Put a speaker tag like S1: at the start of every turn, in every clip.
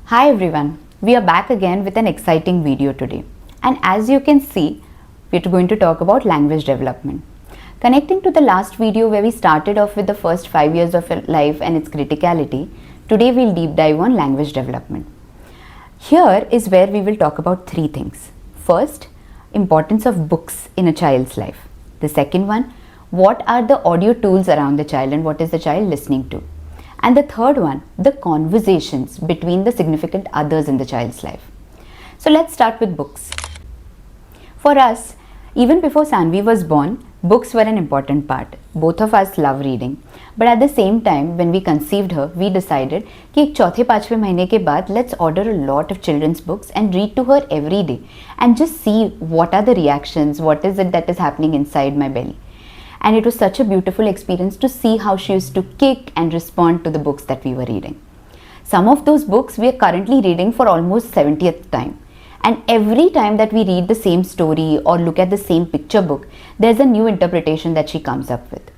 S1: Hi everyone, we are back again with an exciting video today. And as you can see, we're going to talk about language development. Connecting to the last video where we started off with the first 5 years of life and its criticality, today we'll deep dive on language development. Here is where we will talk about three things. First, importance of books in a child's life. The second one, what are the audio tools around the child and what is the child listening to? And the third one, the conversations between the significant others in the child's life. So let's start with books. For us, even before Sanvi was born, books were an important part. Both of us love reading. But at the same time, when we conceived her, we decided कि एक चौथे पांचवे महीने के बाद let's order a lot of children's books and read to her every day and just see what are the reactions, what is it that is happening inside my belly. And it was such a beautiful experience to see how she used to kick and respond to the books that we were reading. Some of those books we are currently reading for almost 70th time. And every time that we read the same story or look at the same picture book, there's a new interpretation that she comes up with.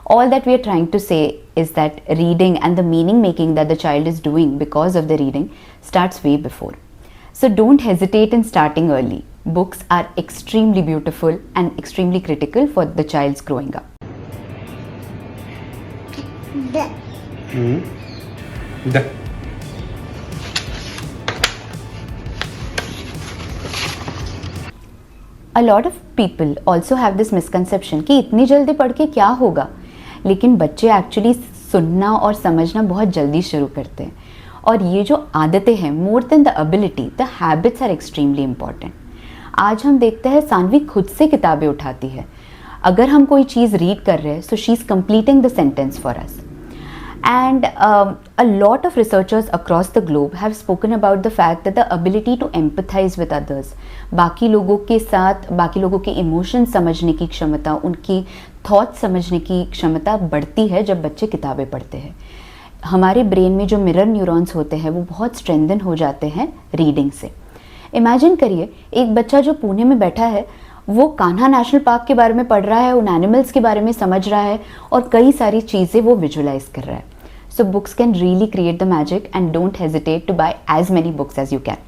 S1: All that we are trying to say is that reading and the meaning making that the child is doing because of the reading starts way before. So don't hesitate in starting early. Books are extremely beautiful and extremely critical for the child's growing up. A lot of people also have this misconception कि इतनी जल्दी पढ़ के क्या होगा, लेकिन बच्चे actually सुनना और समझना बहुत जल्दी शुरू करते हैं. और ये जो आदतें हैं, more than the ability, the habits are extremely important. आज हम देखते हैं सानवी खुद से किताबें उठाती है. अगर हम कोई चीज़ रीड कर रहे हैं, so she is completing the sentence for us. And a lot of researchers across the globe have spoken about the fact that the ability to empathize with others, बाकी लोगों के साथ, बाकी लोगों के इमोशंस समझने की क्षमता, उनकी थॉट्स समझने की क्षमता बढ़ती है जब बच्चे किताबें पढ़ते हैं. हमारे ब्रेन में जो मिरर न्यूरॉन्स होते हैं वो बहुत स्ट्रेंथन हो जाते हैं रीडिंग से. इमेजिन करिए एक बच्चा जो पुणे में बैठा है, वो कान्हा नेशनल पार्क के बारे में पढ़ रहा है, उन एनिमल्स के बारे में समझ रहा है और कई सारी चीज़ें वो विजुलाइज कर रहा है. So books can really create the magic, and don't hesitate to buy as many books as you can.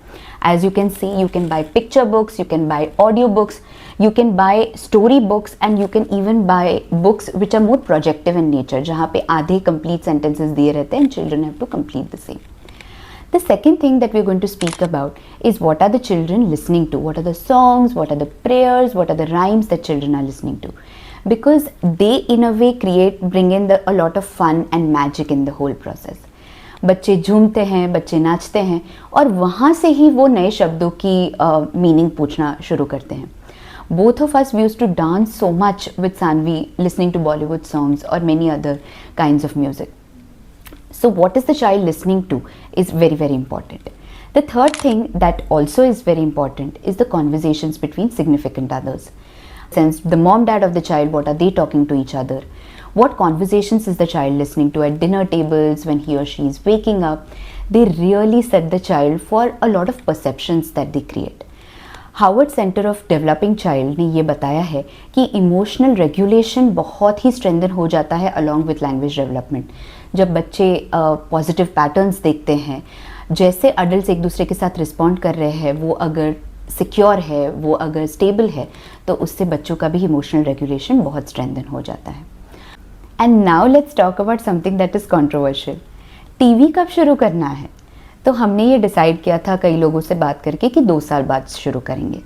S1: As you can see, you can buy picture books, you can buy audio books, you can buy story books, and you can even buy books which are more projective in nature, जहाँ पे आधे complete sentences दिए रहते हैं and children have to complete the same. The second thing that we're going to speak about is what are the children listening to? What are the songs? What are the prayers? What are the rhymes that children are listening to? Because they in a way bring in a lot of fun and magic in the whole process. बच्चे झूमते हैं, बच्चे नाचते हैं और वहाँ से ही वो नए शब्दों की मीनिंग पूछना शुरू करते हैं. Both of us we used to dance so much with Sanvi listening to Bollywood songs or many other kinds of music. So what is the child listening to is very, very important. The third thing that also is very important is the conversations between significant others. Since the mom dad of the child, what are they talking to each other? What conversations is the child listening to at dinner tables when he or she is waking up? They really set the child for a lot of perceptions that they create. Harvard Center of Developing Child ने ये बताया है कि emotional regulation बहुत ही strengthen हो जाता है along with language development. जब बच्चे पॉजिटिव पैटर्न्स देखते हैं, जैसे अडल्ट एक दूसरे के साथ रिस्पॉन्ड कर रहे हैं, वो अगर सिक्योर है, वो अगर स्टेबल है, तो उससे बच्चों का भी इमोशनल रेगुलेशन बहुत स्ट्रेंथन हो जाता है. And now let's talk about something that is controversial. TV कब शुरू करना है? तो हमने ये डिसाइड किया था कई लोगों से बात करके कि 2 साल बाद शुरू करेंगे.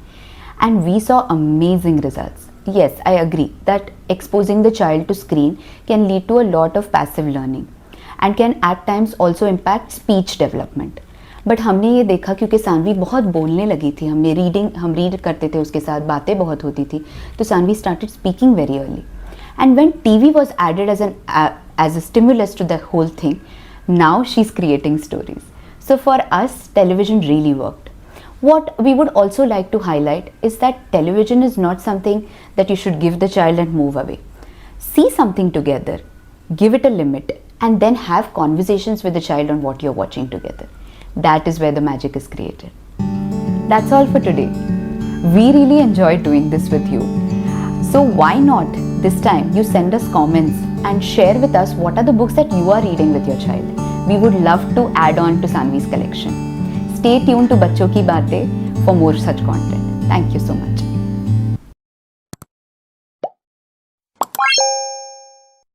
S1: And we saw amazing results. Yes, I agree that exposing the child to screen can lead to a lot of passive learning and can at times also impact speech development. But हमने ये देखा क्योंकि सानवी बहुत बोलने लगी थी, हम read करते थे उसके साथ, बातें बहुत होती थी, तो Sanvi started speaking very early. And when TV was added as a stimulus to the whole thing, now she is creating stories. So for us television really worked. What we would also like to highlight is that television is not something that you should give the child and move away. See something together, give it a limit, and then have conversations with the child on what you're watching together. That is where the magic is created. That's all for today. We really enjoyed doing this with you. So why not this time you send us comments and share with us what are the books that you are reading with your child. We would love to add on to Sanvi's collection. Stay tuned to बच्चों की बातें for more such content. Thank you so much.